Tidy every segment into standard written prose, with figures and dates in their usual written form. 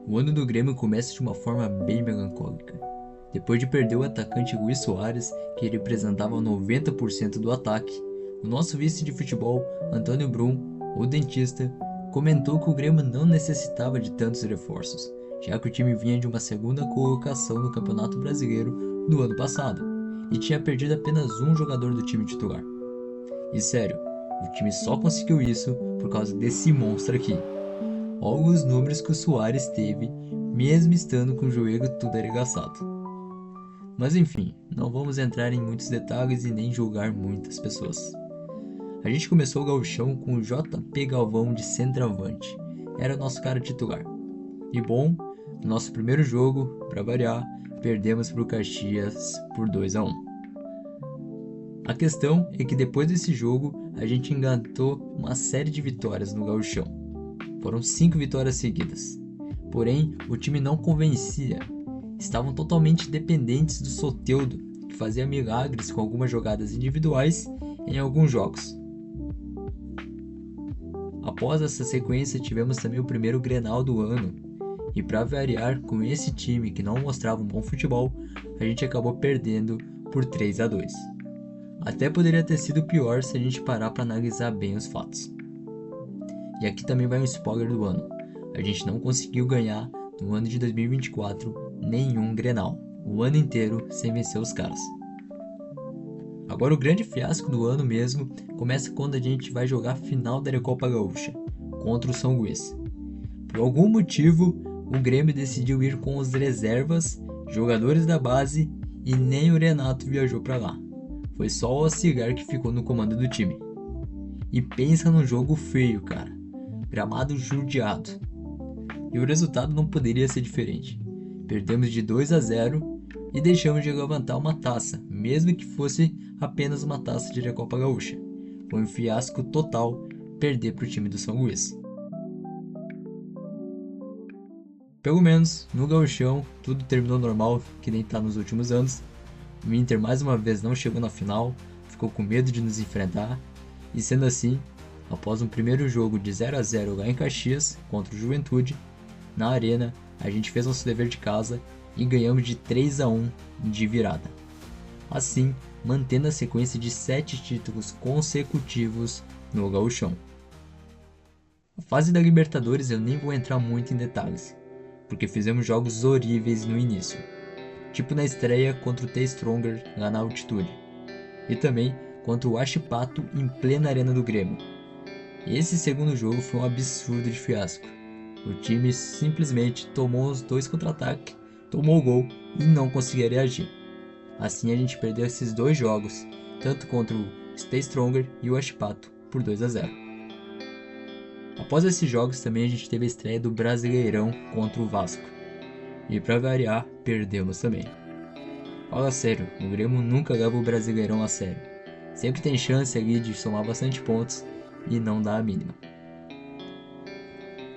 O ano do Grêmio começa de uma forma bem melancólica. Depois de perder o atacante Luis Soares, que representava 90% do ataque, o nosso vice de futebol, Antônio Brum, o dentista, comentou que o Grêmio não necessitava de tantos reforços, já que o time vinha de uma segunda colocação no Campeonato Brasileiro no ano passado e tinha perdido apenas um jogador do time titular. E sério, o time só conseguiu isso por causa desse monstro aqui. Olha os números que o Soares teve, mesmo estando com o joelho tudo arregaçado. Mas enfim, não vamos entrar em muitos detalhes e nem julgar muitas pessoas. A gente começou o gauchão com o JP Galvão de centroavante, era o nosso cara titular. E bom, no nosso primeiro jogo, para variar, perdemos para o Caxias por 2-1. A questão é que depois desse jogo, a gente engatou uma série de vitórias no gauchão. Foram 5 vitórias seguidas. Porém, o time não convencia. Estavam totalmente dependentes do Soteldo, que fazia milagres com algumas jogadas individuais em alguns jogos. Após essa sequência, tivemos também o primeiro Grenal do ano. E para variar, com esse time que não mostrava um bom futebol, a gente acabou perdendo por 3-2. Até poderia ter sido pior se a gente parar para analisar bem os fatos. E aqui também vai um spoiler do ano. A gente não conseguiu ganhar no ano de 2024 nenhum Grenal. O ano inteiro sem vencer os caras. Agora o grande fiasco do ano mesmo começa quando a gente vai jogar a final da Recopa Gaúcha contra o São Luís. Por algum motivo, o Grêmio decidiu ir com os reservas, jogadores da base e nem o Renato viajou para lá. Foi só o Cigar que ficou no comando do time. E pensa num jogo feio, cara. Gramado judiado. E o resultado não poderia ser diferente. Perdemos de 2-0 e deixamos de levantar uma taça, mesmo que fosse apenas uma taça de Recopa Gaúcha. Foi um fiasco total perder para o time do São Luís. Pelo menos, no gauchão, tudo terminou normal, que nem tá nos últimos anos. O Inter mais uma vez não chegou na final, ficou com medo de nos enfrentar, e sendo assim, após um primeiro jogo de 0-0 lá em Caxias, contra o Juventude, na Arena, a gente fez nosso dever de casa e ganhamos de 3-1 de virada. Assim, mantendo a sequência de 7 títulos consecutivos no gauchão. A fase da Libertadores eu nem vou entrar muito em detalhes, porque fizemos jogos horríveis no início, tipo na estreia contra o The Stronger lá na altitude, e também contra o Huachipato em plena arena do Grêmio. Esse segundo jogo foi um absurdo de fiasco. O time simplesmente tomou os 2 contra-ataques, tomou o gol e não conseguia reagir. Assim a gente perdeu esses 2 jogos, tanto contra o Stay Stronger e o Huachipato, por 2-0. Após esses jogos também a gente teve a estreia do Brasileirão contra o Vasco. E para variar, perdemos também. Fala sério, o Grêmio nunca leva o Brasileirão a sério. Sempre tem chance ali de somar bastante pontos e não dá a mínima.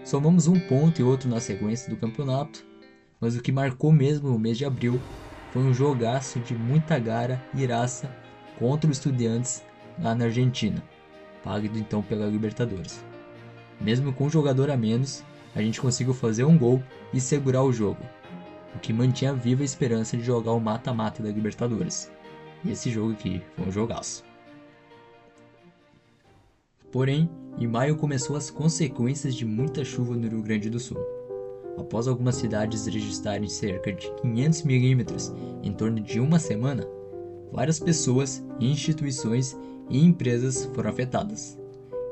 Somamos um ponto e outro na sequência do campeonato, mas o que marcou mesmo o mês de abril foi um jogaço de muita gara e raça contra o Estudiantes lá na Argentina, válido então pela Libertadores. Mesmo com um jogador a menos, a gente conseguiu fazer um gol e segurar o jogo, o que mantinha viva a esperança de jogar o mata-mata da Libertadores. E esse jogo aqui foi um jogaço. Porém, em maio começou as consequências de muita chuva no Rio Grande do Sul. Após algumas cidades registrarem cerca de 500 milímetros em torno de uma semana, várias pessoas, instituições e empresas foram afetadas.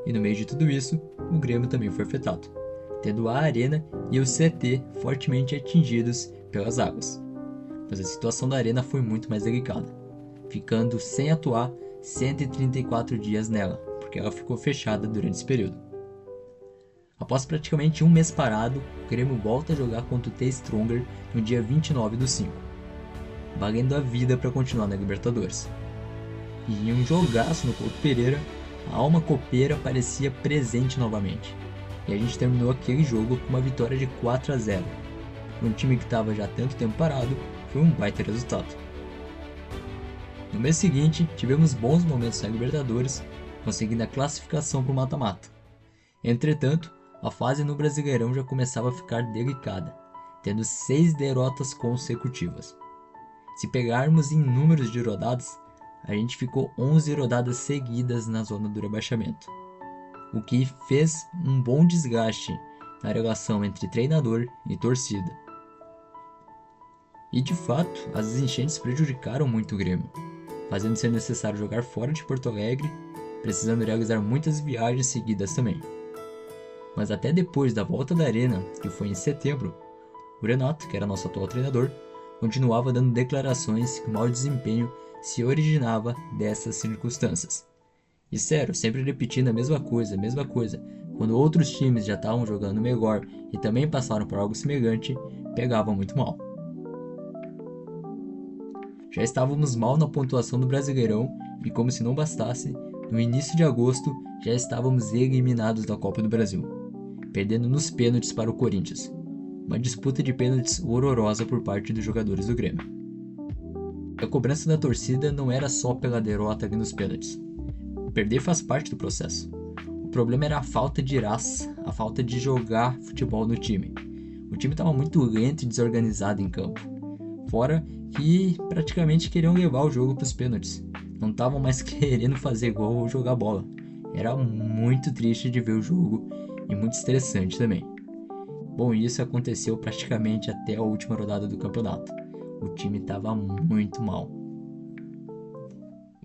E no meio de tudo isso, o Grêmio também foi afetado, tendo a Arena e o CT fortemente atingidos pelas águas. Mas a situação da Arena foi muito mais delicada, ficando sem atuar 134 dias nela, porque ela ficou fechada durante esse período. Após praticamente um mês parado, o Grêmio volta a jogar contra o The Stronger no dia 29/5, valendo a vida para continuar na Libertadores. E em um jogaço no Couto Pereira, a alma copeira parecia presente novamente, e a gente terminou aquele jogo com uma vitória de 4-0. Um time que estava já há tanto tempo parado, foi um baita resultado. No mês seguinte, tivemos bons momentos na Libertadores, conseguindo a classificação para o mata-mata. Entretanto, a fase no Brasileirão já começava a ficar delicada, tendo 6 derrotas consecutivas. Se pegarmos em números de rodadas, a gente ficou 11 rodadas seguidas na zona do rebaixamento, o que fez um bom desgaste na relação entre treinador e torcida. E de fato, as enchentes prejudicaram muito o Grêmio, fazendo ser necessário jogar fora de Porto Alegre, precisando realizar muitas viagens seguidas também. Mas até depois da volta da Arena, que foi em setembro, o Renato, que era nosso atual treinador, continuava dando declarações que o mau desempenho se originava dessas circunstâncias. E sério, sempre repetindo a mesma coisa, quando outros times já estavam jogando melhor e também passaram por algo semelhante, pegava muito mal. Já estávamos mal na pontuação do Brasileirão e, como se não bastasse, no início de agosto já estávamos eliminados da Copa do Brasil, perdendo nos pênaltis para o Corinthians. Uma disputa de pênaltis horrorosa por parte dos jogadores do Grêmio. A cobrança da torcida não era só pela derrota ali nos pênaltis. Perder faz parte do processo. O problema era a falta de raça, a falta de jogar futebol no time. O time estava muito lento e desorganizado em campo. Fora que praticamente queriam levar o jogo para os pênaltis. Não estavam mais querendo fazer gol ou jogar bola. Era muito triste de ver o jogo e muito estressante também. Bom, isso aconteceu praticamente até a última rodada do campeonato. O time estava muito mal.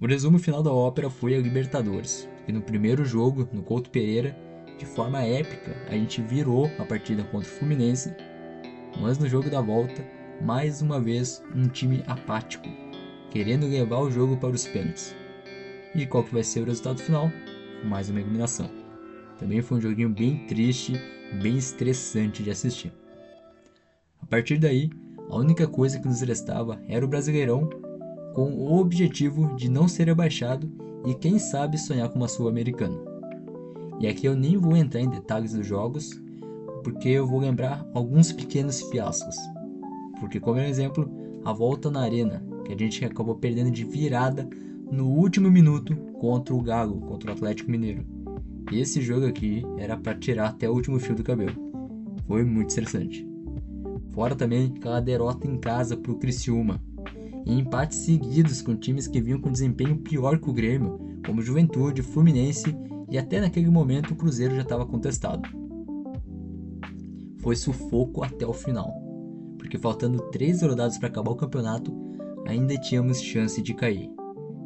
O resumo final da ópera foi a Libertadores, e no primeiro jogo, no Couto Pereira, de forma épica, a gente virou a partida contra o Fluminense, mas no jogo da volta, mais uma vez, um time apático, querendo levar o jogo para os pênaltis. E qual que vai ser o resultado final? Mais uma eliminação. Também foi um joguinho bem triste, bem estressante de assistir. A partir daí, a única coisa que nos restava era o Brasileirão, com o objetivo de não ser rebaixado e quem sabe sonhar com uma Sul-Americana. E aqui eu nem vou entrar em detalhes dos jogos, porque eu vou lembrar alguns pequenos fiascos. Porque, como exemplo, a volta na Arena, que a gente acabou perdendo de virada no último minuto contra o Galo, contra o Atlético Mineiro. E esse jogo aqui era para tirar até o último fio do cabelo. Foi muito estressante. Fora também aquela derrota em casa para o Criciúma. E empates seguidos com times que vinham com desempenho pior que o Grêmio, como Juventude, Fluminense e até naquele momento o Cruzeiro já estava contestado. Foi sufoco até o final, porque faltando 3 rodadas para acabar o campeonato, ainda tínhamos chance de cair,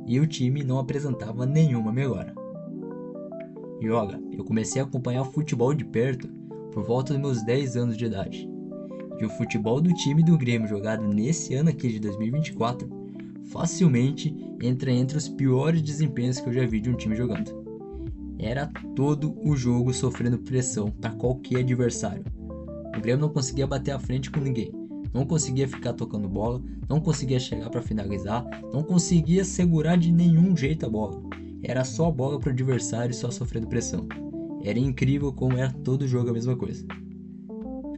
e o time não apresentava nenhuma melhora. E olha, eu comecei a acompanhar o futebol de perto por volta dos meus 10 anos de idade. E o futebol do time do Grêmio jogado nesse ano aqui de 2024 facilmente entra entre os piores desempenhos que eu já vi de um time jogando. Era todo o jogo sofrendo pressão para qualquer adversário. O Grêmio não conseguia bater à frente com ninguém, não conseguia ficar tocando bola, não conseguia chegar para finalizar, não conseguia segurar de nenhum jeito a bola. Era só bola para o adversário e só sofrendo pressão. Era incrível como era todo jogo a mesma coisa.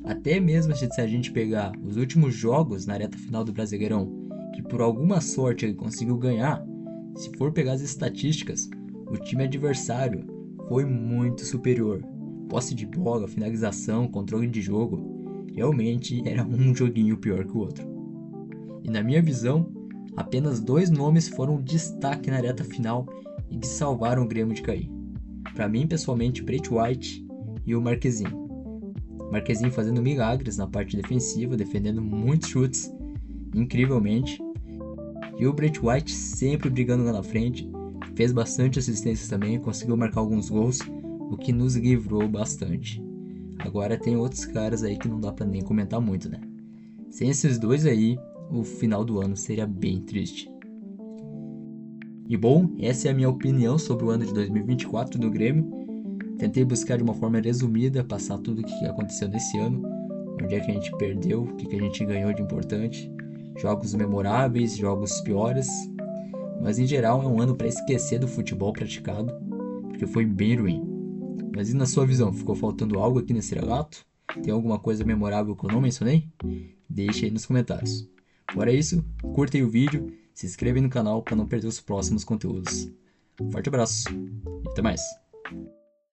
Até mesmo se a gente pegar os últimos jogos na reta final do Brasileirão, que por alguma sorte ele conseguiu ganhar, se for pegar as estatísticas, o time adversário foi muito superior. Posse de bola, finalização, controle de jogo, realmente era um joguinho pior que o outro. E na minha visão, apenas 2 nomes foram destaque na reta final e que salvaram o Grêmio de cair. Para mim, pessoalmente, Brett White e o Marquezinho. Marquezinho fazendo milagres na parte defensiva, defendendo muitos chutes, incrivelmente. E o Brett White sempre brigando lá na frente, fez bastante assistências também, conseguiu marcar alguns gols, o que nos livrou bastante. Agora tem outros caras aí que não dá pra nem comentar muito, né? Sem esses dois aí, o final do ano seria bem triste. E bom, essa é a minha opinião sobre o ano de 2024 do Grêmio. Tentei buscar de uma forma resumida, passar tudo o que aconteceu nesse ano, onde é que a gente perdeu, o que a gente ganhou de importante, jogos memoráveis, jogos piores, mas em geral é um ano para esquecer do futebol praticado, porque foi bem ruim. Mas e na sua visão, ficou faltando algo aqui nesse relato? Tem alguma coisa memorável que eu não mencionei? Deixe aí nos comentários. Fora isso, curtem o vídeo, se inscrevam no canal para não perder os próximos conteúdos. Forte abraço e até mais!